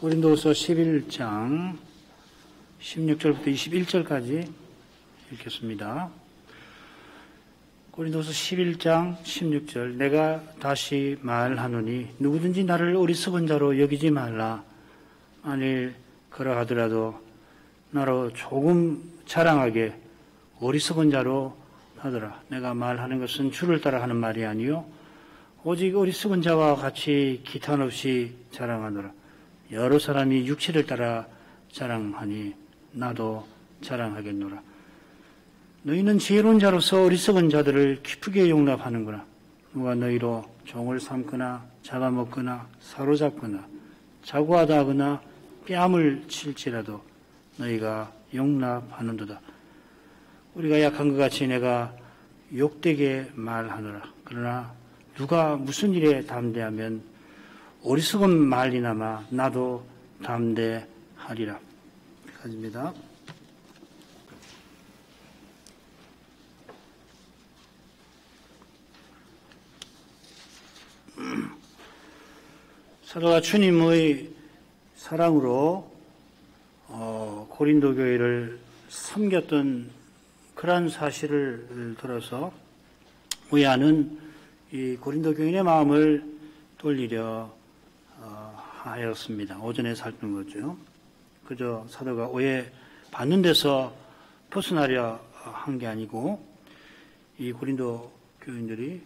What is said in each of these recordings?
고린도서 11장 16절부터 21절까지 읽겠습니다. 고린도서 11장 16절 내가 다시 말하노니 누구든지 나를 어리석은 자로 여기지 말라. 만일 그러하더라도 나로 조금 자랑하게 어리석은 자로 하더라. 내가 말하는 것은 주를 따라 하는 말이 아니요 오직 어리석은 자와 같이 기탄 없이 자랑하노라. 여러 사람이 육체를 따라 자랑하니 나도 자랑하겠노라. 너희는 지혜로운 자로서 어리석은 자들을 기쁘게 용납하는구나. 누가 너희로 종을 삼거나 잡아먹거나 사로잡거나 자고하다 하거나 뺨을 칠지라도 너희가 용납하는도다. 우리가 약한 것 같이 내가 욕되게 말하노라. 그러나 누가 무슨 일에 담대하면 어리석은 말이나마 나도 담대하리라. 여기까지입니다. 사도가 주님의 사랑으로 고린도 교회를 섬겼던 그러한 사실을 들어서 우리는 이 고린도 교인의 마음을 돌리려 하였습니다. 오전에 살핀 거죠. 그저 사도가 오해 받는 데서 벗어나려 한 게 아니고 이 고린도 교인들이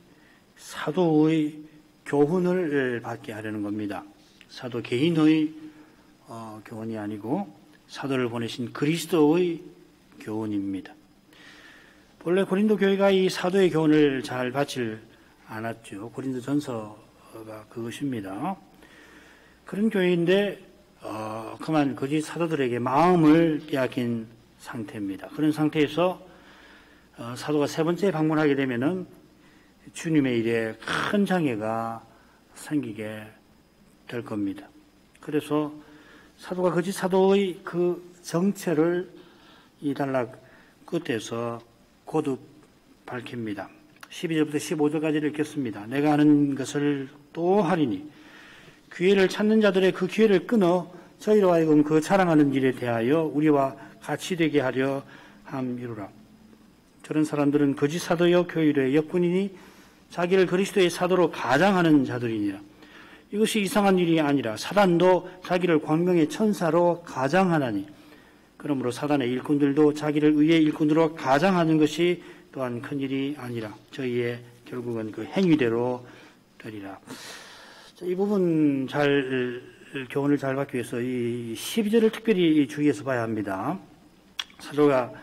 사도의 교훈을 받게 하려는 겁니다. 사도 개인의 교훈이 아니고 사도를 보내신 그리스도의 교훈입니다. 본래 고린도 교회가 이 사도의 교훈을 잘 받질 않았죠. 고린도 전서가 그것입니다. 그런 교회인데 그만 거짓 사도들에게 마음을 빼앗긴 상태입니다. 그런 상태에서 사도가 세 번째 방문하게 되면은 주님의 일에 큰 장애가 생기게 될 겁니다. 그래서 사도가 거짓 사도의 그 정체를 이 단락 끝에서 거듭 밝힙니다. 12절부터 15절까지를 읽겠습니다. 내가 하는 것을 또 하리니 기회를 찾는 자들의 그 기회를 끊어 저희로 하여금 그 자랑하는 일에 대하여 우리와 같이 되게 하려 함이로라. 저런 사람들은 거짓 사도여 교율의 역군이니 자기를 그리스도의 사도로 가장하는 자들이니라. 이것이 이상한 일이 아니라 사단도 자기를 광명의 천사로 가장하나니 그러므로 사단의 일꾼들도 자기를 의의 일꾼으로 가장하는 것이 또한 큰 일이 아니라 저희의 결국은 그 행위대로 되리라. 이 부분 교훈을 잘 받기 위해서 이 12절을 특별히 주의해서 봐야 합니다. 사도가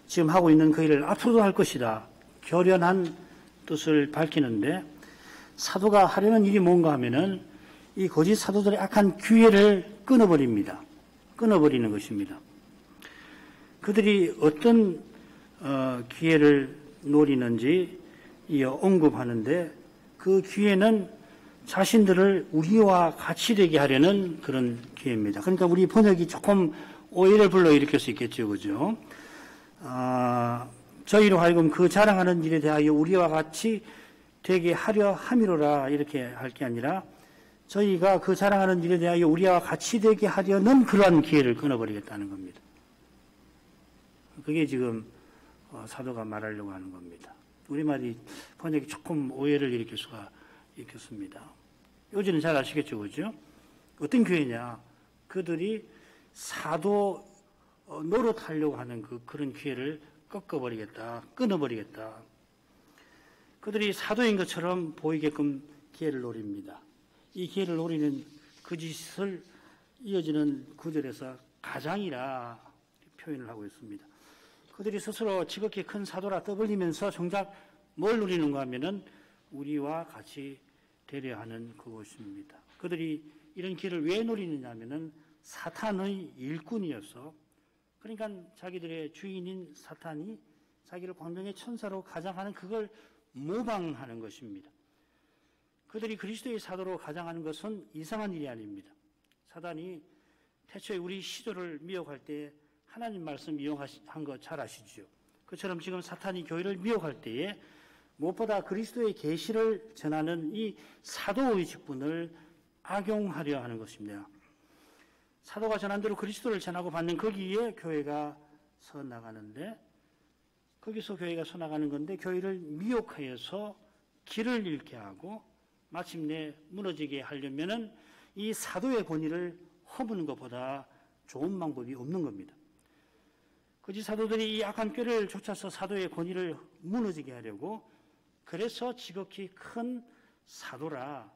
지금 하고 있는 그 일을 앞으로도 할 것이다. 결연한 뜻을 밝히는데 사도가 하려는 일이 뭔가 하면은 이 거짓 사도들의 악한 기회를 끊어버립니다. 끊어버리는 것입니다. 그들이 어떤 기회를 노리는지 언급하는데 그 기회는 자신들을 우리와 같이 되게 하려는 그런 기회입니다. 그러니까 우리 번역이 조금 오해를 불러일으킬 수 있겠죠. 그죠? 저희로 하여금 그 자랑하는 일에 대하여 우리와 같이 되게 하려 함이로라 이렇게 할 게 아니라 저희가 그 자랑하는 일에 대하여 우리와 같이 되게 하려는 그러한 기회를 끊어버리겠다는 겁니다. 그게 지금 사도가 말하려고 하는 겁니다. 우리말이 번역이 조금 오해를 일으킬 수가 있겠습니다. 요즘은 잘 아시겠죠, 그죠? 어떤 기회냐? 그들이 사도 노릇하려고 하는 그런 기회를 꺾어버리겠다, 끊어버리겠다. 그들이 사도인 것처럼 보이게끔 기회를 노립니다. 이 기회를 노리는 그 짓을 이어지는 구절에서 가장이라 표현을 하고 있습니다. 그들이 스스로 지극히 큰 사도라 떠벌리면서 정작 뭘 노리는가 하면은 우리와 같이 되려 하는 그것입니다. 그들이 이런 기회를 왜 노리느냐 하면은 사탄의 일꾼이어서 그러니까 자기들의 주인인 사탄이 자기를 광명의 천사로 가장하는 그걸 모방하는 것입니다. 그들이 그리스도의 사도로 가장하는 것은 이상한 일이 아닙니다. 사단이 태초에 우리 시조를 미혹할 때 하나님 말씀 이용한 거 잘 아시죠? 그처럼 지금 사탄이 교회를 미혹할 때에 무엇보다 그리스도의 계시를 전하는 이 사도의 직분을 악용하려 하는 것입니다. 사도가 전한 대로 그리스도를 전하고 받는 거기에 교회가 서 나가는데, 거기서 교회가 서 나가는 건데 교회를 미혹하여서 길을 잃게 하고 마침내 무너지게 하려면은 이 사도의 권위를 허무는 것보다 좋은 방법이 없는 겁니다. 거짓 사도들이 이 악한 꾀를 쫓아서 사도의 권위를 무너지게 하려고, 그래서 지극히 큰 사도가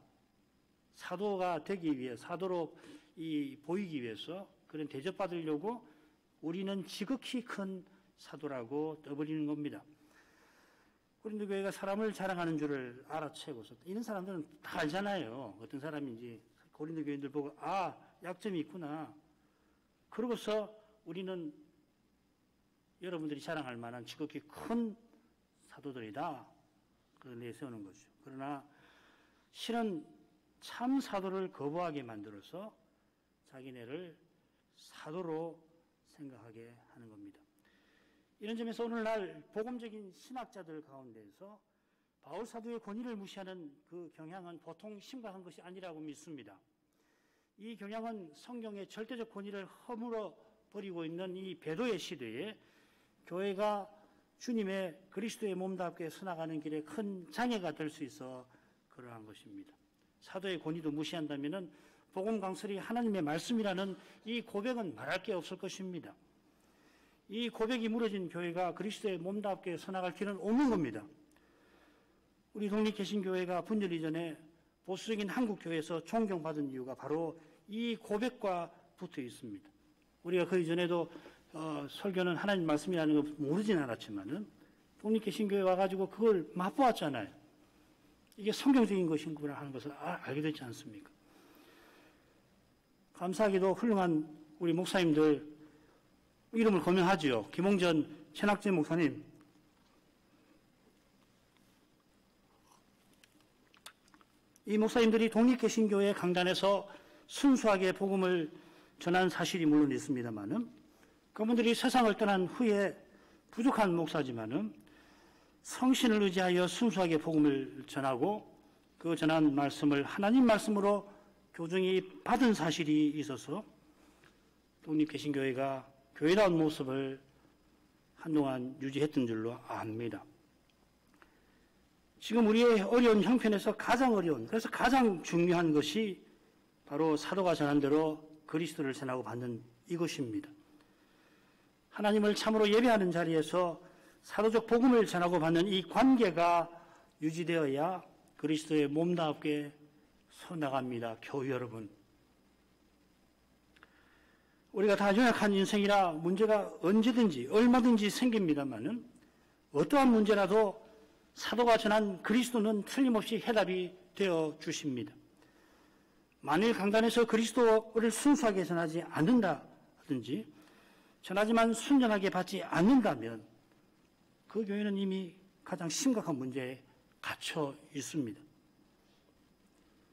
되기 위해, 사도로 보이기 위해서 그런 대접받으려고 우리는 지극히 큰 사도라고 떠버리는 겁니다. 고린도 교회가 사람을 자랑하는 줄을 알아채고서, 이런 사람들은 다 알잖아요. 어떤 사람인지. 고린도 교인들 보고 약점이 있구나. 그러고서 우리는 여러분들이 자랑할 만한 지극히 큰 사도들이다. 그걸 내세우는 거죠. 그러나 실은 참 사도를 거부하게 만들어서 자기네를 사도로 생각하게 하는 겁니다. 이런 점에서 오늘날 복음적인 신학자들 가운데서 바울 사도의 권위를 무시하는 그 경향은 보통 심각한 것이 아니라고 믿습니다. 이 경향은 성경의 절대적 권위를 허물어 버리고 있는 이 배도의 시대에 교회가 주님의 그리스도의 몸답게 서나가는 길에 큰 장애가 될 수 있어 그러한 것입니다. 사도의 권위도 무시한다면 복음 강설이 하나님의 말씀이라는 이 고백은 말할 게 없을 것입니다. 이 고백이 무너진 교회가 그리스도의 몸답게 서나갈 길은 없는 겁니다. 우리 독립개신교회가 분열 이전에 보수적인 한국교회에서 존경받은 이유가 바로 이 고백과 붙어 있습니다. 우리가 그 이전에도 설교는 하나님 말씀이라는 걸 모르진 않았지만은 독립개신교회 와가지고 그걸 맛보았잖아요. 이게 성경적인 것인구나 하는 것을 알게 되지 않습니까? 감사하게도 훌륭한 우리 목사님들 이름을 거명하지요. 김홍전 최낙재 목사님, 이 목사님들이 독립개신교회 강단에서 순수하게 복음을 전한 사실이 물론 있습니다만은, 그분들이 세상을 떠난 후에 부족한 목사지만은 성신을 의지하여 순수하게 복음을 전하고 그 전한 말씀을 하나님 말씀으로 교정이 받은 사실이 있어서 독립개신교회가 교회다운 모습을 한동안 유지했던 줄로 압니다. 지금 우리의 어려운 형편에서 가장 어려운, 그래서 가장 중요한 것이 바로 사도가 전한 대로 그리스도를 전하고 받는 이것입니다. 하나님을 참으로 예배하는 자리에서 사도적 복음을 전하고 받는 이 관계가 유지되어야 그리스도의 몸답게 서나갑니다. 교회 여러분. 우리가 다 연약한 인생이라 문제가 언제든지 얼마든지 생깁니다만은 어떠한 문제라도 사도가 전한 그리스도는 틀림없이 해답이 되어 주십니다. 만일 강단에서 그리스도를 순수하게 전하지 않는다 하든지 전하지만 순전하게 받지 않는다면 그 교회는 이미 가장 심각한 문제에 갇혀 있습니다.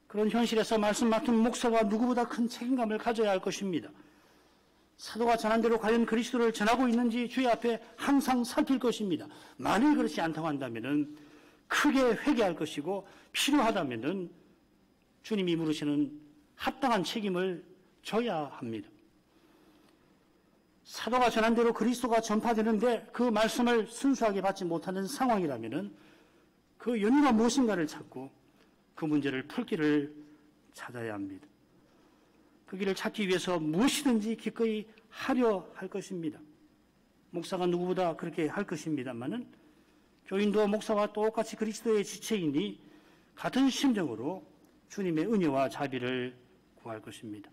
그런 현실에서 말씀 맡은 목사가 누구보다 큰 책임감을 가져야 할 것입니다. 사도가 전한 대로 과연 그리스도를 전하고 있는지 주의 앞에 항상 살필 것입니다. 만일 그렇지 않다고 한다면 크게 회개할 것이고 필요하다면 주님이 물으시는 합당한 책임을 져야 합니다. 사도가 전한 대로 그리스도가 전파되는데 그 말씀을 순수하게 받지 못하는 상황이라면 그 연유가 무엇인가를 찾고 그 문제를 풀 길을 찾아야 합니다. 그 길을 찾기 위해서 무엇이든지 기꺼이 하려 할 것입니다. 목사가 누구보다 그렇게 할 것입니다만은 교인도 목사와 똑같이 그리스도의 지체이니 같은 심정으로 주님의 은혜와 자비를 구할 것입니다.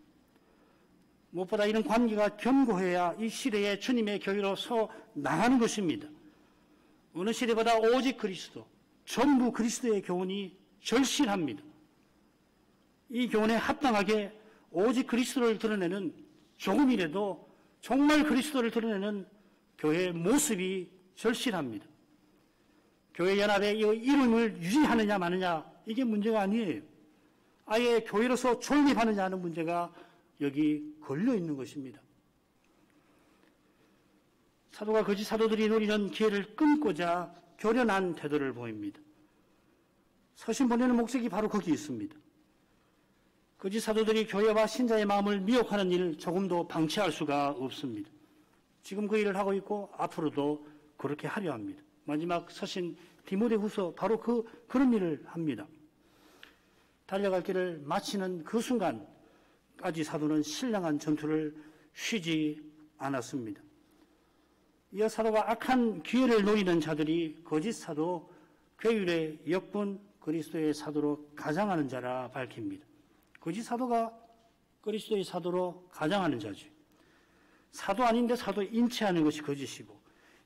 무엇보다 이런 관계가 견고해야 이 시대에 주님의 교회로 서 나가는 것입니다. 어느 시대보다 오직 그리스도, 전부 그리스도의 교훈이 절실합니다. 이 교훈에 합당하게 오직 그리스도를 드러내는, 조금이라도 정말 그리스도를 드러내는 교회의 모습이 절실합니다. 교회 연합의 이 이름을 유지하느냐 마느냐, 이게 문제가 아니에요. 아예 교회로서 존립하느냐 하는 문제가 여기 걸려 있는 것입니다. 사도가 거짓 사도들이 노리는 기회를 끊고자 교련한 태도를 보입니다. 서신 보내는 목적이 바로 거기 있습니다. 거짓 사도들이 교회와 신자의 마음을 미혹하는 일을 조금도 방치할 수가 없습니다. 지금 그 일을 하고 있고 앞으로도 그렇게 하려 합니다. 마지막 서신 디모데후서 바로 그런 일을 합니다. 달려갈 길을 마치는 그 순간까지 사도는 신령한 전투를 쉬지 않았습니다. 이어 사도가 악한 기회를 노리는 자들이 거짓 사도, 괴율의 역군, 그리스도의 사도로 가장하는 자라 밝힙니다. 거짓 사도가 그리스도의 사도로 가장하는 자죠. 사도 아닌데 사도 인체하는 것이 거짓이고,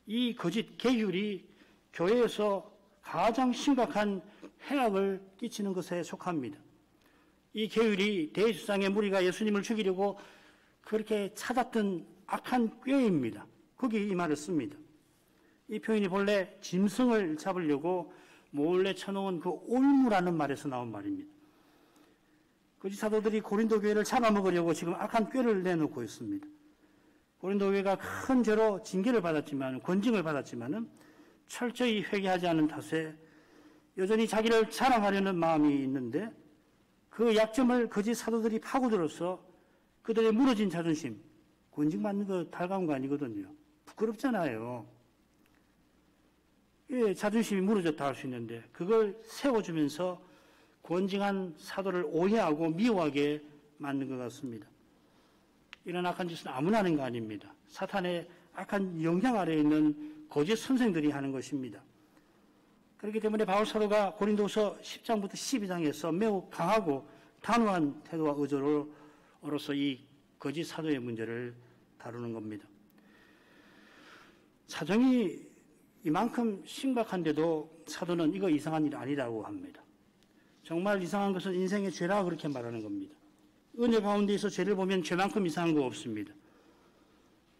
이 거짓 계율이 교회에서 가장 심각한 해악을 끼치는 것에 속합니다. 이 계율이 대제사장의 무리가 예수님을 죽이려고 그렇게 찾았던 악한 꾀입니다. 거기 이 말을 씁니다. 이 표현이 본래 짐승을 잡으려고 몰래 쳐놓은 그 올무라는 말에서 나온 말입니다. 거짓 사도들이 고린도 교회를 잡아먹으려고 지금 악한 꾀를 내놓고 있습니다. 고린도 교회가 큰 죄로 징계를 받았지만, 권징을 받았지만은 철저히 회개하지 않은 탓에 여전히 자기를 자랑하려는 마음이 있는데, 그 약점을 거짓 사도들이 파고들어서 그들의 무너진 자존심, 권징받는 거 달가운 거 아니거든요. 부끄럽잖아요. 예, 자존심이 무너졌다 할 수 있는데 그걸 세워주면서 권징한 사도를 오해하고 미워하게 만든 것 같습니다. 이런 악한 짓은 아무나 하는 거 아닙니다. 사탄의 악한 영향 아래에 있는 거짓 선생들이 하는 것입니다. 그렇기 때문에 바울 사도가 고린도서 10장부터 12장에서 매우 강하고 단호한 태도와 의조로서 이 거짓 사도의 문제를 다루는 겁니다. 사정이 이만큼 심각한데도 사도는 이거 이상한 일 아니라고 합니다. 정말 이상한 것은 인생의 죄라 그렇게 말하는 겁니다. 은혜 가운데에서 죄를 보면 죄만큼 이상한 거 없습니다.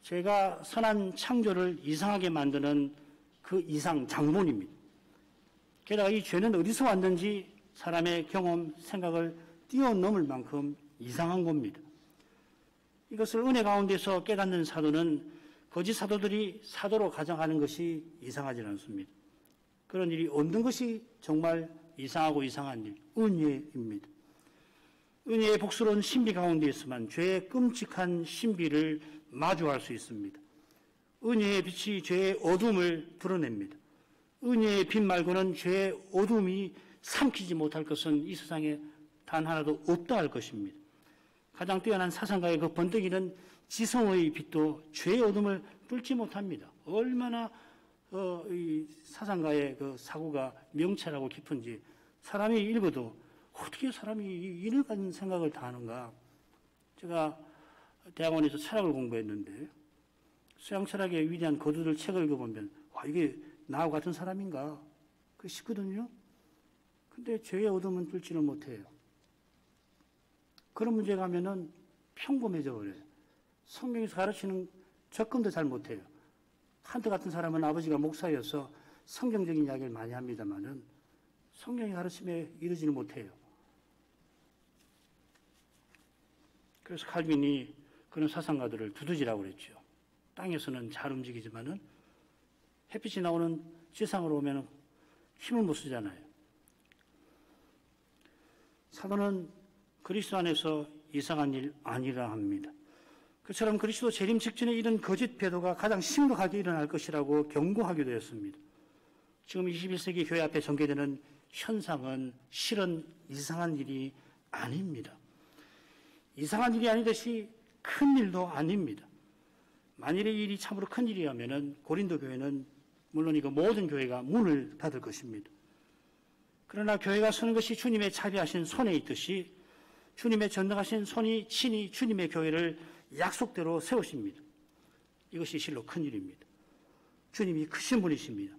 죄가 선한 창조를 이상하게 만드는 그 이상 장본입니다. 게다가 이 죄는 어디서 왔는지 사람의 경험, 생각을 뛰어넘을 만큼 이상한 겁니다. 이것을 은혜 가운데서 깨닫는 사도는 거짓 사도들이 사도로 가장하는 것이 이상하지 않습니다. 그런 일이 없는 것이 정말 이상하고 이상한 일, 은혜입니다. 은혜의 복스러운 신비 가운데에서만 죄의 끔찍한 신비를 마주할 수 있습니다. 은혜의 빛이 죄의 어둠을 드러냅니다. 은혜의 빛 말고는 죄의 어둠이 삼키지 못할 것은 이 세상에 단 하나도 없다 할 것입니다. 가장 뛰어난 사상가의 그 번뜩이는 지성의 빛도 죄의 어둠을 뚫지 못합니다. 얼마나 이 사상가의 그 사고가 명철하고 깊은지 사람이 읽어도 어떻게 사람이 이를 가진 생각을 다 하는가. 제가 대학원에서 철학을 공부했는데 서양 철학의 위대한 거두들 책을 읽어보면 와 이게 나하고 같은 사람인가 그 싶거든요. 근데 죄의 어둠은 뚫지를 못해요. 그런 문제 가면은 평범해져 버려요. 성경에서 가르치는 접근도 잘 못해요. 칸트 같은 사람은 아버지가 목사여서 성경적인 이야기를 많이 합니다만은 성경의 가르침에 이르지는 못해요. 그래서 칼빈이 그런 사상가들을 두두지라고 그랬죠. 땅에서는 잘 움직이지만은 햇빛이 나오는 지상으로 오면 힘을 못 쓰잖아요. 사도는 그리스도 안에서 이상한 일 아니라 합니다. 그처럼 그리스도 재림 직전에 이런 거짓 배도가 가장 심각하게 일어날 것이라고 경고하기도 했습니다. 지금 21세기 교회 앞에 전개되는 현상은 실은 이상한 일이 아닙니다. 이상한 일이 아니듯이 큰 일도 아닙니다. 만일에 이 일이 참으로 큰 일이라면 고린도 교회는 물론 이거 모든 교회가 문을 닫을 것입니다. 그러나 교회가 서는 것이 주님의 자비하신 손에 있듯이 주님의 전능하신 손이 친히 주님의 교회를 약속대로 세우십니다. 이것이 실로 큰 일입니다. 주님이 크신 분이십니다.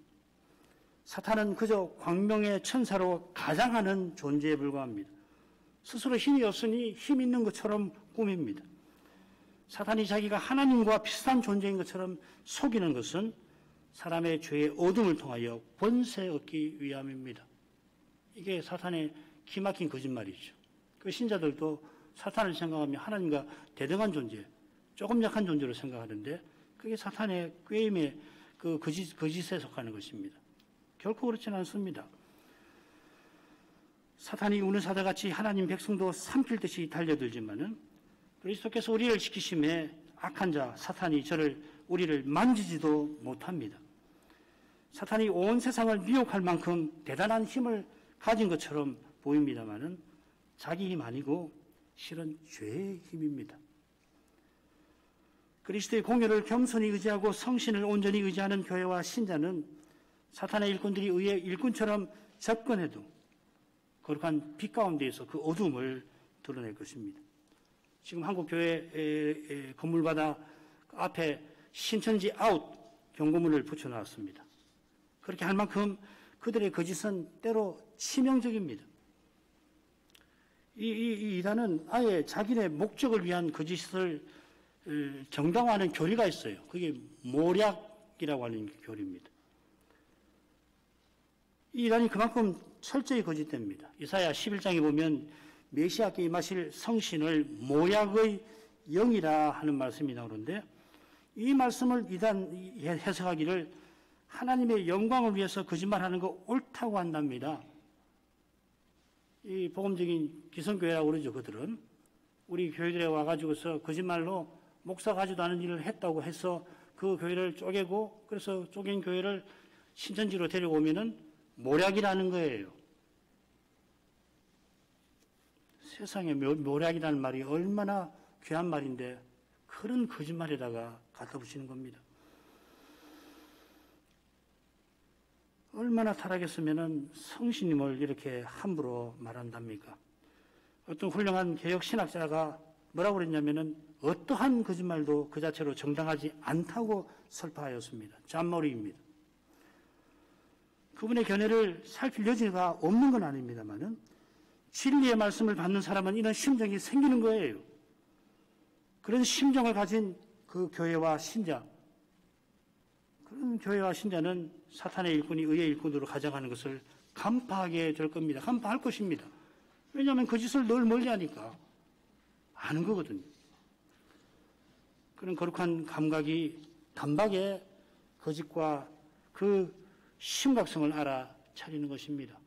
사탄은 그저 광명의 천사로 가장하는 존재에 불과합니다. 스스로 힘이 없으니 힘 있는 것처럼 꾸밉니다. 사탄이 자기가 하나님과 비슷한 존재인 것처럼 속이는 것은 사람의 죄의 어둠을 통하여 권세 얻기 위함입니다. 이게 사탄의 기막힌 거짓말이죠. 그 신자들도 사탄을 생각하면 하나님과 대등한 존재, 조금 약한 존재로 생각하는데 그게 사탄의 꾀임의 그 거짓에 속하는 것입니다. 결코 그렇지는 않습니다. 사탄이 우는 사자같이 하나님 백성도 삼킬 듯이 달려들지만은 그리스도께서 우리를 지키심에 악한 자 사탄이 우리를 만지지도 못합니다. 사탄이 온 세상을 미혹할 만큼 대단한 힘을 가진 것처럼 보입니다만은 자기 힘 아니고 실은 죄의 힘입니다. 그리스도의 공의를 겸손히 의지하고 성신을 온전히 의지하는 교회와 신자는 사탄의 일꾼들이 의의 일꾼처럼 접근해도 거룩한 빛 가운데에서 그 어둠을 드러낼 것입니다. 지금 한국 교회 건물마다 앞에 신천지 아웃 경고문을 붙여놨습니다. 그렇게 할 만큼 그들의 거짓은 때로 치명적입니다. 이 이단은 아예 자기네 목적을 위한 거짓을 정당화하는 교리가 있어요. 그게 모략이라고 하는 교리입니다. 이 이단이 그만큼 철저히 거짓됩니다. 이사야 11장에 보면 메시아께 임하실 성신을 모략의 영이라 하는 말씀이 나오는데 이 말씀을 이단 해석하기를 하나님의 영광을 위해서 거짓말하는 거 옳다고 한답니다. 이 복음적인 기성교회라고 그러죠. 그들은 우리 교회들에 와가지고서 거짓말로 목사 가지도 않은 일을 했다고 해서 그 교회를 쪼개고 그래서 쪼갠 교회를 신천지로 데려오면은 모략이라는 거예요. 세상에 모략이라는 말이 얼마나 귀한 말인데 그런 거짓말에다가 갖다 붙이는 겁니다. 얼마나 타락했으면 성신님을 이렇게 함부로 말한답니까? 어떤 훌륭한 개혁 신학자가 뭐라고 그랬냐면은 어떠한 거짓말도 그 자체로 정당하지 않다고 설파하였습니다. 잔머리입니다. 그분의 견해를 살필 여지가 없는 건 아닙니다만은 진리의 말씀을 받는 사람은 이런 심정이 생기는 거예요. 그런 심정을 가진 그 교회와 신자, 그런 교회와 신자는 사탄의 일꾼이 의의 일꾼으로 가져가는 것을 간파하게 될 겁니다. 간파할 것입니다. 왜냐하면 그 짓을 늘 멀리하니까 아는 거거든요. 그런 거룩한 감각이 단박에 거짓과 그 심각성을 알아차리는 것입니다.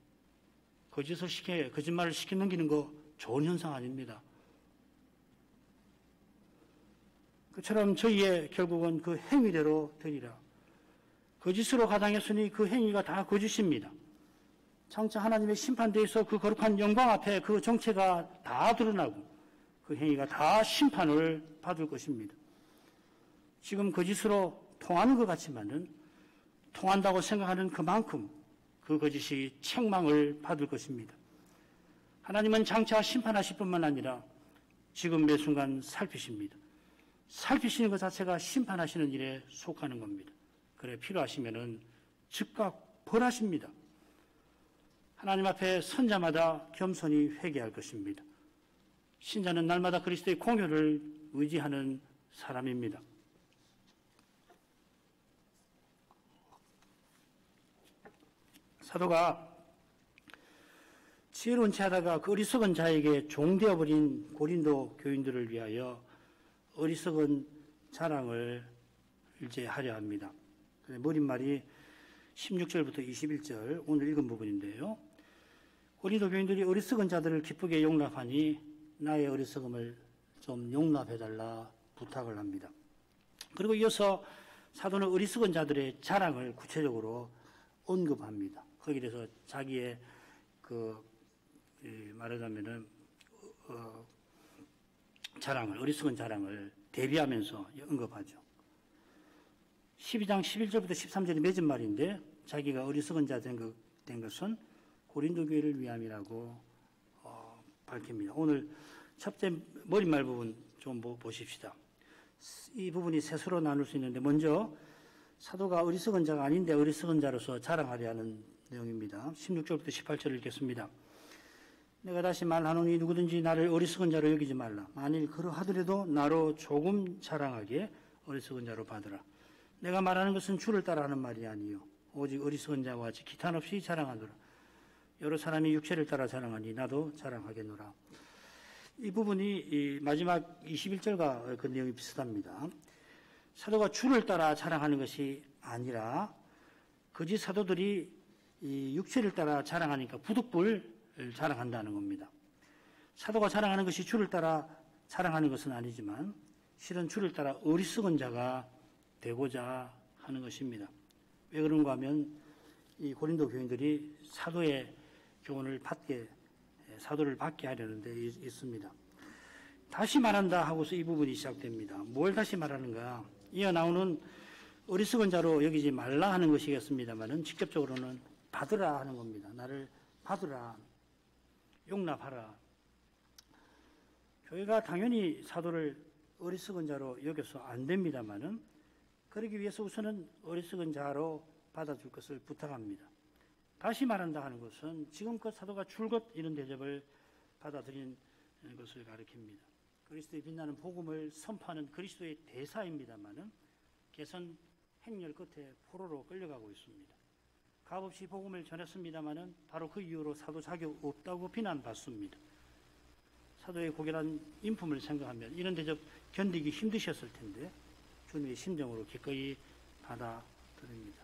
거짓말을 시켜 넘기는 거 좋은 현상 아닙니다. 그처럼 저희의 결국은 그 행위대로 되리라. 거짓으로 가당했으니 그 행위가 다 거짓입니다. 장차 하나님의 심판대에서 그 거룩한 영광 앞에 그 정체가 다 드러나고 그 행위가 다 심판을 받을 것입니다. 지금 거짓으로 통하는 것 같지만은 통한다고 생각하는 그만큼 그 거짓이 책망을 받을 것입니다. 하나님은 장차 심판하실 뿐만 아니라 지금 매 순간 살피십니다. 살피시는 것 자체가 심판하시는 일에 속하는 겁니다. 그래 필요하시면은 즉각 벌하십니다. 하나님 앞에 선자마다 겸손히 회개할 것입니다. 신자는 날마다 그리스도의 공효를 의지하는 사람입니다. 사도가 지혜로운 체하다가 그 어리석은 자에게 종되어버린 고린도 교인들을 위하여 어리석은 자랑을 이제 하려 합니다. 머릿말이 16절부터 21절 오늘 읽은 부분인데요. 고린도 교인들이 어리석은 자들을 기쁘게 용납하니 나의 어리석음을 좀 용납해달라 부탁을 합니다. 그리고 이어서 사도는 어리석은 자들의 자랑을 구체적으로 언급합니다. 거기에서 자기의 말하자면은 어리석은 자랑을 대비하면서 언급하죠. 12장 11절부터 13절이 맺은 말인데 자기가 어리석은 자 된 것은 고린도 교회를 위함이라고 밝힙니다. 오늘 첫째 머릿말 부분 좀 보십시다. 이 부분이 셋으로 나눌 수 있는데 먼저 사도가 어리석은 자가 아닌데 어리석은 자로서 자랑하려 하는 내용입니다. 16절부터 18절을 읽겠습니다. 내가 다시 말하노니 누구든지 나를 어리석은 자로 여기지 말라. 만일 그러하더라도 나로 조금 자랑하게 어리석은 자로 받으라. 내가 말하는 것은 주를 따라하는 말이 아니요 오직 어리석은 자와 같이 기탄 없이 자랑하노라. 여러 사람이 육체를 따라 자랑하니 나도 자랑하겠노라. 이 부분이 마지막 21절과 그 내용이 비슷합니다. 사도가 주를 따라 자랑하는 것이 아니라 거짓 사도들이 이 육체를 따라 자랑하니까 부득불 자랑한다는 겁니다. 사도가 자랑하는 것이 주를 따라 자랑하는 것은 아니지만 실은 주를 따라 어리석은 자가 되고자 하는 것입니다. 왜 그런가 하면 이 고린도 교인들이 사도의 교훈을 사도를 받게 하려는 데 있습니다. 다시 말한다 하고서 이 부분이 시작됩니다. 뭘 다시 말하는가? 이어 나오는 어리석은 자로 여기지 말라 하는 것이겠습니다만은 직접적으로는 받으라 하는 겁니다. 나를 받으라, 용납하라. 교회가 당연히 사도를 어리석은 자로 여겨서 안 됩니다만은 그러기 위해서 우선은 어리석은 자로 받아줄 것을 부탁합니다. 다시 말한다 하는 것은 지금껏 사도가 줄곧 이런 대접을 받아들인 것을 가리킵니다. 그리스도의 빛나는 복음을 선포하는 그리스도의 대사입니다만은 개선 행렬 끝에 포로로 끌려가고 있습니다. 값없이 복음을 전했습니다마는 바로 그 이후로 사도 자격 없다고 비난받습니다. 사도의 고결한 인품을 생각하면 이런 대접 견디기 힘드셨을 텐데 주님의 심정으로 기꺼이 받아들입니다.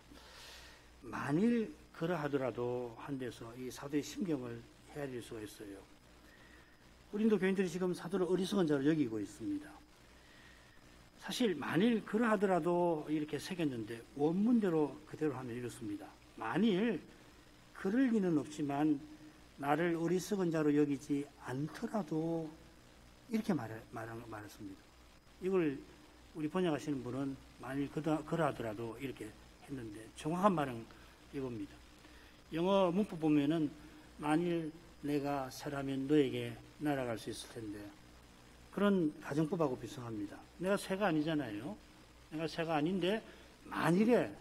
만일 그러하더라도 한 데서 이 사도의 심경을 헤아릴 수가 있어요. 고린도 교인들이 지금 사도를 어리석은 자로 여기고 있습니다. 사실 만일 그러하더라도 이렇게 새겼는데 원문대로 그대로 하면 이렇습니다. 만일 그럴 리는 없지만 나를 어리석은 자로 여기지 않더라도 이렇게 말했습니다. 이걸 우리 번역하시는 분은 만일 그러하더라도 이렇게 했는데 정확한 말은 이겁니다. 영어 문법 보면은 만일 내가 새라면 너에게 날아갈 수 있을 텐데 그런 가정법하고 비슷합니다. 내가 새가 아니잖아요. 내가 새가 아닌데 만일에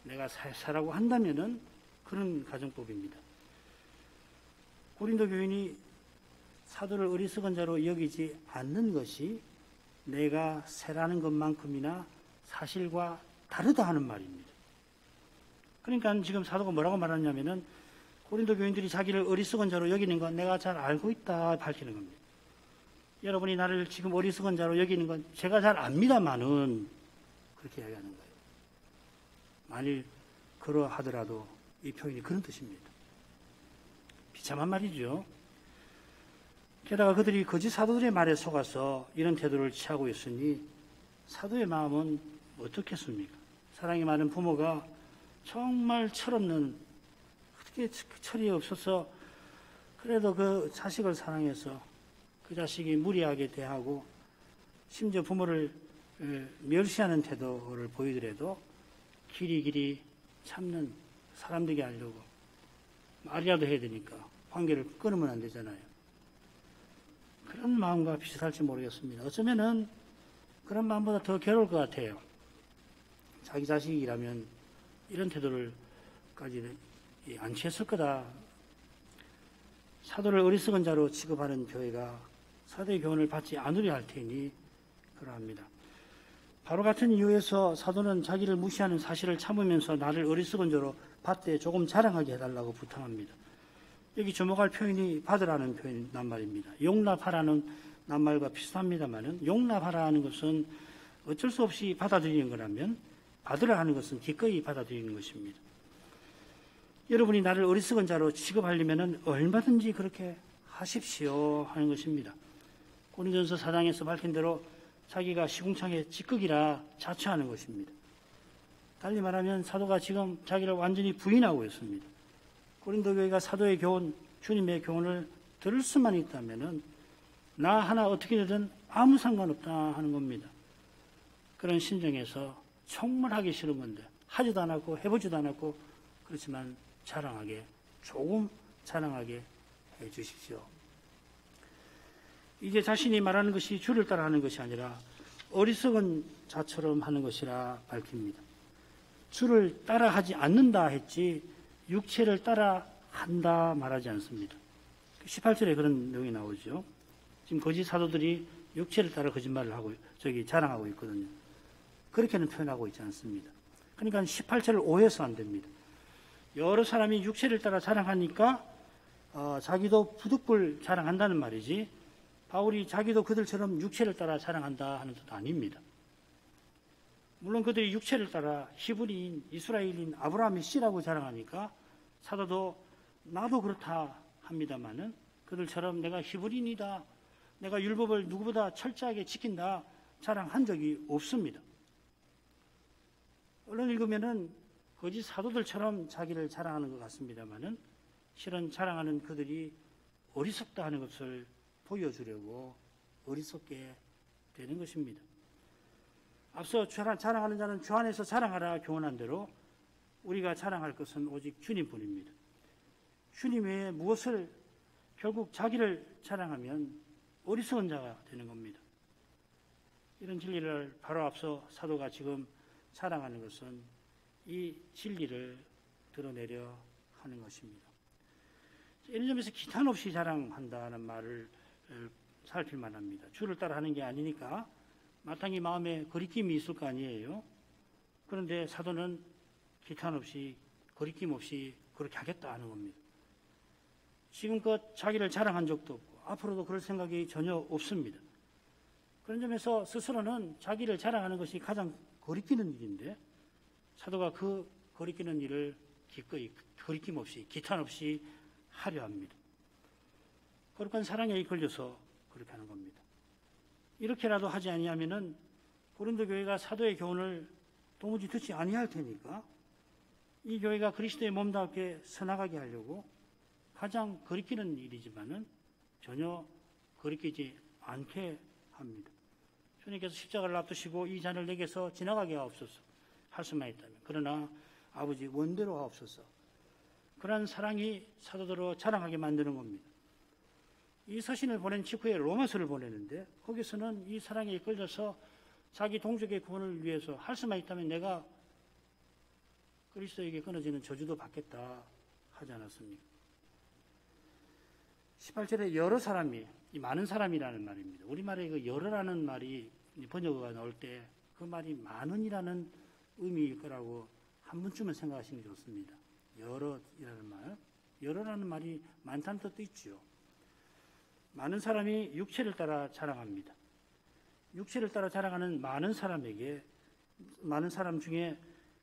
내가 새라고 한다면은 그런 가정법입니다. 고린도 교인이 사도를 어리석은 자로 여기지 않는 것이 내가 새라는 것만큼이나 사실과 다르다 하는 말입니다. 그러니까 지금 사도가 뭐라고 말하냐면은 고린도 교인들이 자기를 어리석은 자로 여기는 건 내가 잘 알고 있다 밝히는 겁니다. 여러분이 나를 지금 어리석은 자로 여기는 건 제가 잘 압니다만은 그렇게 이야기하는 거예요. 만일 그러하더라도 이 표현이 그런 뜻입니다. 비참한 말이죠. 게다가 그들이 거짓 사도들의 말에 속아서 이런 태도를 취하고 있으니 사도의 마음은 어떻겠습니까? 사랑이 많은 부모가 정말 철없는 어떻게 철이 없어서 그래도 그 자식을 사랑해서 그 자식이 무리하게 대하고 심지어 부모를 멸시하는 태도를 보이더라도 길이 참는 사람 되게 하려고 말이라도 해야 되니까 관계를 끊으면 안 되잖아요. 그런 마음과 비슷할지 모르겠습니다. 어쩌면은 그런 마음보다 더 괴로울 것 같아요. 자기 자식이라면 이런 태도를까지 안 취했을 거다. 사도를 어리석은 자로 취급하는 교회가 사도의 교훈을 받지 않으려 할 테니 그러합니다. 바로 같은 이유에서 사도는 자기를 무시하는 사실을 참으면서 나를 어리석은 자로 받되 조금 자랑하게 해달라고 부탁합니다. 여기 주목할 표현이 받으라는 표현 낱말입니다. 용납하라는 낱말과 비슷합니다만은 용납하라는 것은 어쩔 수 없이 받아들이는 거라면 받으라 하는 것은 기꺼이 받아들이는 것입니다. 여러분이 나를 어리석은 자로 취급하려면 얼마든지 그렇게 하십시오 하는 것입니다. 고린도전서 4장에서 밝힌 대로 자기가 시궁창의 찌꺼기라 자처하는 것입니다. 달리 말하면 사도가 지금 자기를 완전히 부인하고 있습니다. 고린도 교회가 사도의 교훈, 주님의 교훈을 들을 수만 있다면은 나 하나 어떻게 되든 아무 상관없다 하는 겁니다. 그런 심정에서 정말 하기 싫은 건데 하지도 않았고 해보지도 않았고 그렇지만 조금 자랑하게 해 주십시오. 이제 자신이 말하는 것이 주를 따라 하는 것이 아니라 어리석은 자처럼 하는 것이라 밝힙니다. 주를 따라 하지 않는다 했지 육체를 따라 한다 말하지 않습니다. 18절에 그런 내용이 나오죠. 지금 거짓 사도들이 육체를 따라 거짓말을 하고 자랑하고 있거든요. 그렇게는 표현하고 있지 않습니다. 그러니까 18절을 오해해서 안 됩니다. 여러 사람이 육체를 따라 자랑하니까 자기도 부득불 자랑한다는 말이지 바울이 자기도 그들처럼 육체를 따라 자랑한다 하는 뜻 아닙니다. 물론 그들이 육체를 따라 히브리인, 이스라엘인, 아브라함의 씨라고 자랑하니까 사도도 나도 그렇다 합니다마는 그들처럼 내가 히브리인이다, 내가 율법을 누구보다 철저하게 지킨다 자랑한 적이 없습니다. 언론 읽으면은 거짓 사도들처럼 자기를 자랑하는 것 같습니다마는 실은 자랑하는 그들이 어리석다 하는 것을 보여주려고 어리석게 되는 것입니다. 앞서 자랑하는 자는 주 안에서 자랑하라 교훈한 대로 우리가 자랑할 것은 오직 주님뿐입니다. 주님 외에 무엇을 결국 자기를 자랑하면 어리석은 자가 되는 겁니다. 이런 진리를 바로 앞서 사도가 지금 자랑하는 것은 이 진리를 드러내려 하는 것입니다. 이런 점에서 기탄 없이 자랑한다는 말을 살필 만합니다. 주를 따라 하는 게 아니니까 마땅히 마음에 거리낌이 있을 거 아니에요. 그런데 사도는 기탄 없이 거리낌 없이 그렇게 하겠다 하는 겁니다. 지금껏 자기를 자랑한 적도 없고 앞으로도 그럴 생각이 전혀 없습니다. 그런 점에서 스스로는 자기를 자랑하는 것이 가장 거리끼는 일인데 사도가 그 거리끼는 일을 기꺼이 거리낌 없이 기탄 없이 하려 합니다. 거룩한 사랑에 이끌려서 그렇게 하는 겁니다. 이렇게라도 하지 아니하면은 고린도 교회가 사도의 교훈을 도무지 듣지 아니할 테니까 이 교회가 그리스도의 몸답게 서나가게 하려고 가장 거리끼는 일이지만은 전혀 거리끼지 않게 합니다. 주님께서 십자가를 앞두시고 이 잔을 내게서 지나가게 하옵소서 할 수만 있다면, 그러나 아버지 원대로 하옵소서, 그러한 사랑이 사도들로 자랑하게 만드는 겁니다. 이 서신을 보낸 직후에 로마서를 보내는데 거기서는 이 사랑에 이끌려서 자기 동족의 구원을 위해서 할 수만 있다면 내가 그리스도에게 끊어지는 저주도 받겠다 하지 않았습니까? 18절에 여러 사람이, 이 많은 사람이라는 말입니다. 우리말에 그 여러라는 말이 번역어가 나올 때 그 말이 많은이라는 의미일 거라고 한 번쯤은 생각하시는 게 좋습니다. 여러이라는 말, 여러라는 말이 많다는 뜻도 있죠. 많은 사람이 육체를 따라 자랑합니다. 육체를 따라 자랑하는 많은 사람에게, 많은 사람 중에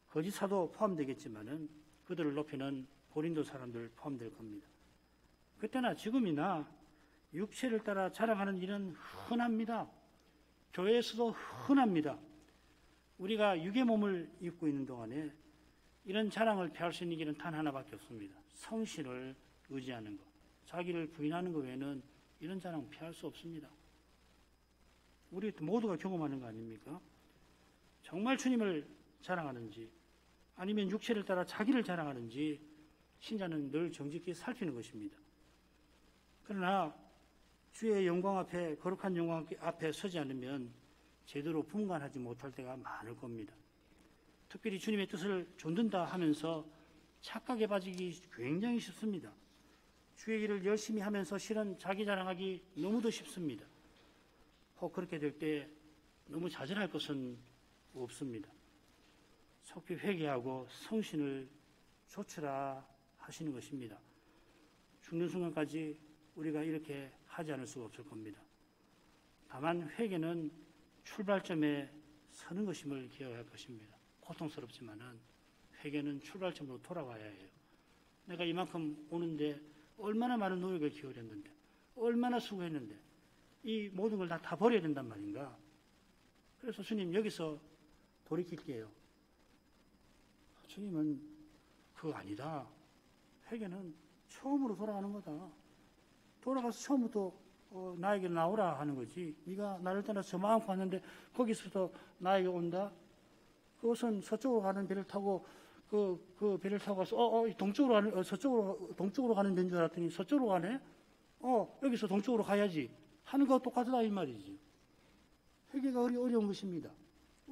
거짓 사도 포함되겠지만은 그들을 높이는 고린도 사람들 포함될 겁니다. 그때나 지금이나 육체를 따라 자랑하는 일은 흔합니다. 교회에서도 흔합니다. 우리가 육의 몸을 입고 있는 동안에 이런 자랑을 피할 수 있는 길은 단 하나밖에 없습니다. 성신을 의지하는 것, 자기를 부인하는 것 외에는 이런 자랑 피할 수 없습니다. 우리 모두가 경험하는 거 아닙니까? 정말 주님을 자랑하는지 아니면 육체를 따라 자기를 자랑하는지 신자는 늘 정직히 살피는 것입니다. 그러나 주의 영광 앞에, 거룩한 영광 앞에 서지 않으면 제대로 분간하지 못할 때가 많을 겁니다. 특별히 주님의 뜻을 존든다 하면서 착각에 빠지기 굉장히 쉽습니다. 주의 일을 열심히 하면서 실은 자기 자랑하기 너무도 쉽습니다. 혹 그렇게 될 때 너무 자절할 것은 없습니다. 속히 회개하고 성신을 조치라 하시는 것입니다. 죽는 순간까지 우리가 이렇게 하지 않을 수가 없을 겁니다. 다만 회개는 출발점에 서는 것임을 기억할 것입니다. 고통스럽지만은 회개는 출발점으로 돌아와야 해요. 내가 이만큼 오는데 얼마나 많은 노력을 기울였는데, 얼마나 수고했는데 이 모든 걸 다 버려야 된단 말인가. 그래서 주님 여기서 돌이킬게요. 주님은 그거 아니다. 회개는 처음으로 돌아가는 거다. 돌아가서 처음부터 나에게 나오라 하는 거지. 네가 나를 떠나서 저 마음고 왔는데 거기서부터 나에게 온다. 그것은 서쪽으로 가는 배를 타고 그 배를 타고 가서 동쪽으로 가는 동쪽으로 가는 배인 줄 알았더니 서쪽으로 가네. 여기서 동쪽으로 가야지 하는 거 똑같다 이 말이지. 회개가 어려운 것입니다.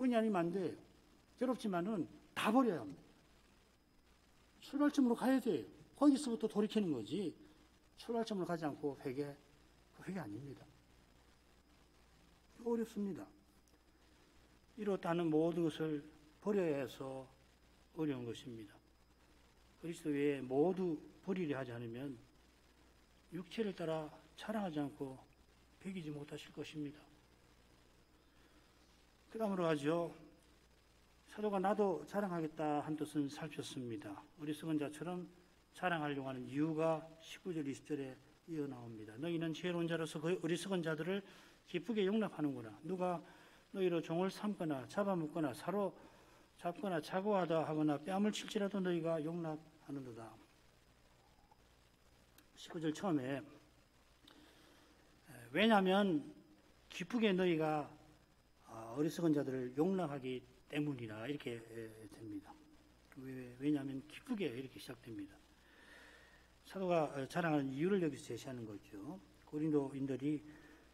은이 아니면 안 돼요. 괴롭지만은 다 버려야 합니다. 출발점으로 가야 돼요. 거기서부터 돌이키는 거지. 출발점으로 가지 않고 회개 아닙니다. 어렵습니다. 이렇다는 모든 것을 버려야 해서 어려운 것입니다. 그리스도 외에 모두 버리려 하지 않으면 육체를 따라 자랑하지 않고 배기지 못하실 것입니다. 그 다음으로 가죠. 사도가 나도 자랑하겠다 한 뜻은 살폈습니다. 어리석은 자처럼 자랑하려고 하는 이유가 19절 20절에 이어 나옵니다. 너희는 지혜로운 자로서 그 어리석은 자들을 기쁘게 용납하는구나. 누가 너희로 종을 삼거나 잡아먹거나 사로잡거나 자고하다 하거나 뺨을 칠지라도 너희가 용납하는도다. 19절 처음에 왜냐하면 기쁘게 너희가 어리석은 자들을 용납하기 때문이라 이렇게 됩니다. 왜냐하면 기쁘게 이렇게 시작됩니다. 사도가 자랑하는 이유를 여기서 제시하는 거죠. 고린도인들이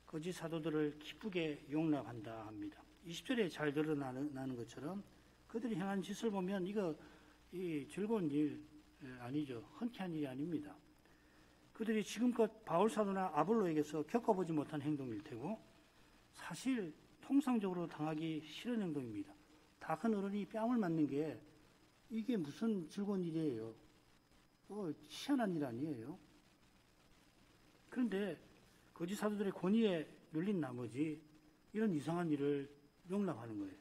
거짓 사도들을 기쁘게 용납한다 합니다. 20절에 잘 드러나는 것처럼 그들이 행한 짓을 보면 이 즐거운 일 아니죠. 흔쾌한 일이 아닙니다. 그들이 지금껏 바울 사도나 아볼로에게서 겪어보지 못한 행동일 테고 사실 통상적으로 당하기 싫은 행동입니다. 다 큰 어른이 뺨을 맞는 게 이게 무슨 즐거운 일이에요. 희한한 일 아니에요. 그런데 거짓 사도들의 권위에 눌린 나머지 이런 이상한 일을 용납하는 거예요.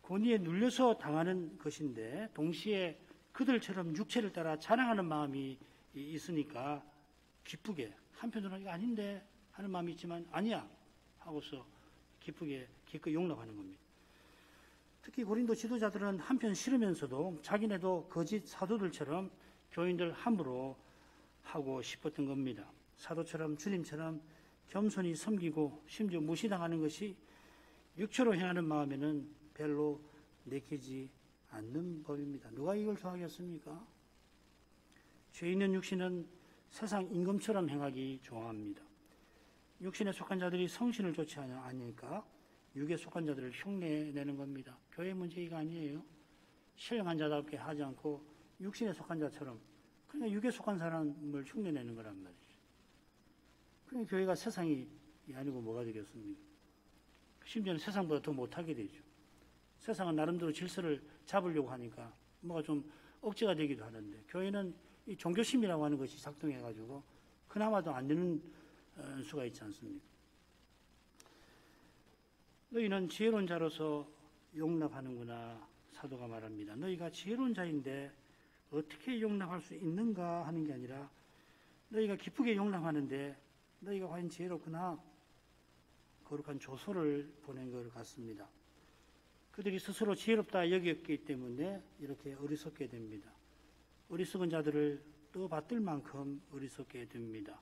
권위에 눌려서 당하는 것인데 동시에 그들처럼 육체를 따라 자랑하는 마음이 있으니까 기쁘게 한편으로는 이거 아닌데 하는 마음이 있지만 아니야 하고서 기쁘게 기꺼이 용납하는 겁니다. 특히 고린도 지도자들은 한편 싫으면서도 자기네도 거짓 사도들처럼 교인들 함부로 하고 싶었던 겁니다. 사도처럼 주님처럼 겸손히 섬기고 심지어 무시당하는 것이 육체로 행하는 마음에는 별로 내키지 않는 법입니다. 누가 이걸 좋아하겠습니까? 죄 있는 육신은 세상 임금처럼 행하기 좋아합니다. 육신에 속한 자들이 성신을 좋지 않으니까 육에 속한 자들을 흉내내는 겁니다. 교회 문제가 아니에요. 신령한 자답게 하지 않고 육신에 속한 자처럼 그냥 육에 속한 사람을 흉내내는 거란 말이죠. 그러니까 교회가 세상이 아니고 뭐가 되겠습니까? 심지어는 세상보다 더 못하게 되죠. 세상은 나름대로 질서를 잡으려고 하니까 뭐가 좀 억제가 되기도 하는데 교회는 이 종교심이라고 하는 것이 작동해가지고 그나마도 안 되는 수가 있지 않습니까? 너희는 지혜로운 자로서 용납하는구나 사도가 말합니다. 너희가 지혜로운 자인데 어떻게 용납할 수 있는가 하는 게 아니라 너희가 기쁘게 용납하는데 너희가 과연 지혜롭구나 거룩한 조소를 보낸 것 같습니다. 그들이 스스로 지혜롭다 여겼기 때문에 이렇게 어리석게 됩니다. 어리석은 자들을 떠받들 만큼 어리석게 됩니다.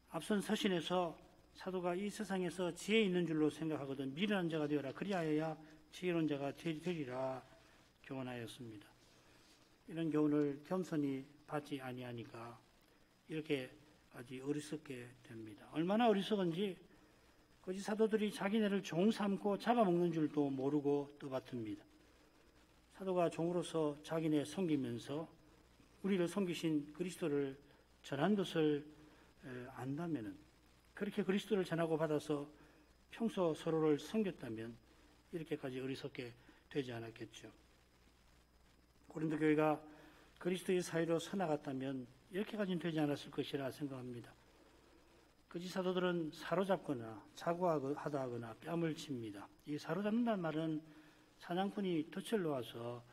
앞선 서신에서 사도가 이 세상에서 지혜 있는 줄로 생각하거든 미련한 자가 되어라 그리하여야 지혜로운 자가 되리라 교훈하였습니다. 이런 교훈을 겸손히 받지 아니하니까 이렇게 아주 어리석게 됩니다. 얼마나 어리석은지 거짓 사도들이 자기네를 종 삼고 잡아먹는 줄도 모르고 떠받듭니다. 사도가 종으로서 자기네 섬기면서 우리를 섬기신 그리스도를 전한 것을 안다면은 그렇게 그리스도를 전하고 받아서 평소 서로를 섬겼다면 이렇게까지 어리석게 되지 않았겠죠. 고린도 교회가 그리스도의 사회로 서나갔다면 이렇게까지는 되지 않았을 것이라 생각합니다. 거짓 사도들은 사로잡거나 자고하다 하거나 뺨을 칩니다. 이 사로잡는다는 말은 사냥꾼이 덫을 놓아서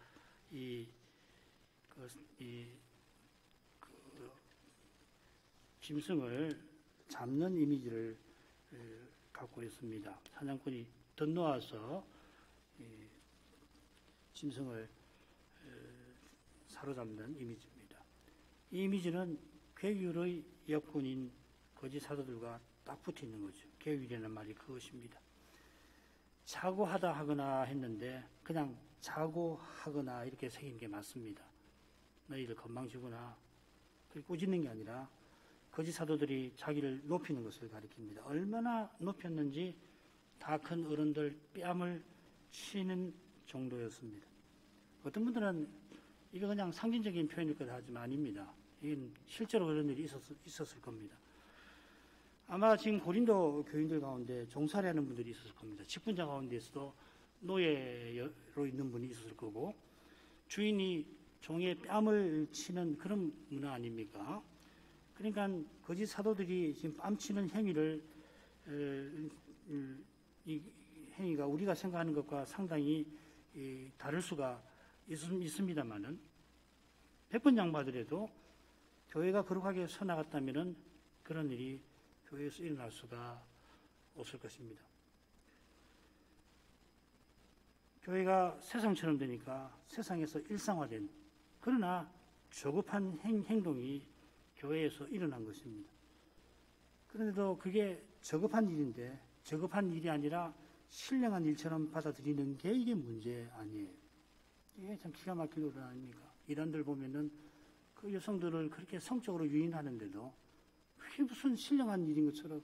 짐승을 잡는 이미지를 갖고 있습니다. 사냥꾼이 덫 놓아서 짐승을 사로잡는 이미지입니다. 이 이미지는 괴율의 역군인 거짓 사도들과 딱 붙어 있는 거죠. 괴율이라는 말이 그것입니다. 자고하다 하거나 했는데 그냥 자고하거나 이렇게 새긴 게 맞습니다. 너희들 건방지구나. 그렇게 꾸짖는 게 아니라 거짓 사도들이 자기를 높이는 것을 가리킵니다. 얼마나 높였는지 다 큰 어른들 뺨을 치는 정도였습니다. 어떤 분들은 이거 그냥 상징적인 표현일 거다 하지만 아닙니다. 이건 실제로 그런 일이 있었을 겁니다. 아마 지금 고린도 교인들 가운데 종살이 하는 분들이 있었을 겁니다. 직분자 가운데서도 노예로 있는 분이 있었을 거고 주인이 종의 뺨을 치는 그런 문화 아닙니까? 그러니까 거짓 사도들이 지금 뺨 치는 행위를 이 행위가 우리가 생각하는 것과 상당히 다를 수가 있습니다만은 100번 양보하더라도 교회가 거룩하게 서나갔다면 그런 일이 교회에서 일어날 수가 없을 것입니다. 교회가 세상처럼 되니까 세상에서 일상화된, 그러나 조급한 행동이 교회에서 일어난 것입니다. 그런데도 그게 저급한 일인데, 저급한 일이 아니라 신령한 일처럼 받아들이는 게 이게 문제 아니에요. 이게 참 기가 막힐 노릇 아닙니까? 이단들 보면은 그 여성들을 그렇게 성적으로 유인하는데도 그게 무슨 신령한 일인 것처럼,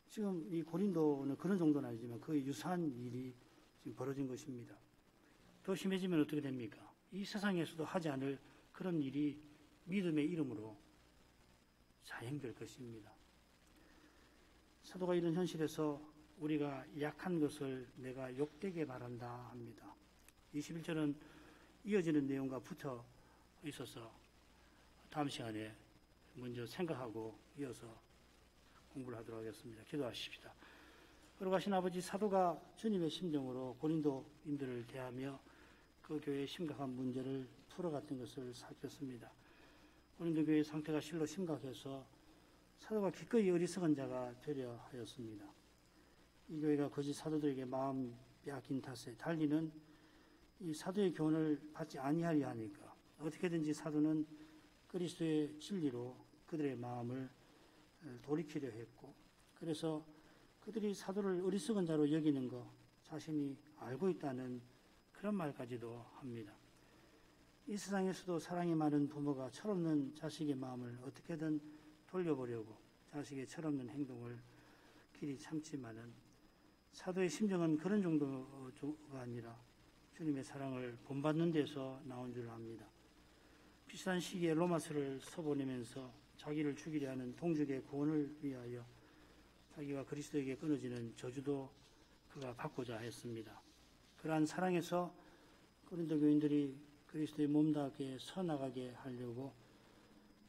지금 이 고린도는 그런 정도는 아니지만 거의 유사한 일이 지금 벌어진 것입니다. 더 심해지면 어떻게 됩니까? 이 세상에서도 하지 않을 그런 일이 믿음의 이름으로 자행될 것입니다. 사도가 이런 현실에서 우리가 약한 것을 내가 욕되게 말한다 합니다. 21절은 이어지는 내용과 붙어 있어서 다음 시간에 먼저 생각하고 이어서 공부를 하도록 하겠습니다. 기도하십시다. 걸어가신 아버지, 사도가 주님의 심정으로 고린도인들을 대하며 그 교회의 심각한 문제를 풀어갔던 것을 살폈습니다. 고린도 교회의 상태가 실로 심각해서 사도가 기꺼이 어리석은 자가 되려 하였습니다. 이 교회가 거짓 사도들에게 마음 빼앗긴 탓에 달리는 이 사도의 교훈을 받지 아니하려 하니까 어떻게든지 사도는 그리스도의 진리로 그들의 마음을 돌이키려 했고, 그래서 그들이 사도를 어리석은 자로 여기는 것 자신이 알고 있다는 그런 말까지도 합니다. 이 세상에서도 사랑이 많은 부모가 철없는 자식의 마음을 어떻게든 돌려보려고 자식의 철없는 행동을 길이 참지만은 사도의 심정은 그런 정도가 아니라 주님의 사랑을 본받는 데서 나온 줄 압니다. 비슷한 시기에 로마서를 써보내면서 자기를 죽이려 하는 동족의 구원을 위하여 자기가 그리스도에게 끊어지는 저주도 그가 받고자 했습니다. 그러한 사랑에서 고린도 교인들이 그리스도의 몸답게 서나가게 하려고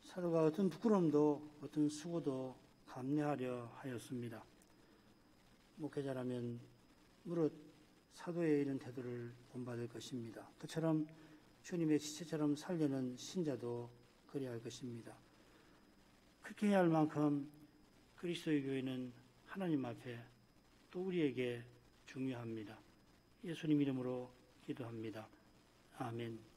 사도가 어떤 부끄러움도 어떤 수고도 감내하려 하였습니다. 목회자라면 무릇 사도의 이런 태도를 본받을 것입니다. 그처럼 주님의 지체처럼 살려는 신자도 그래야 할 것입니다. 그렇게 해야 할 만큼 그리스도의 교회는 하나님 앞에 또 우리에게 중요합니다. 예수님 이름으로 기도합니다. 아멘.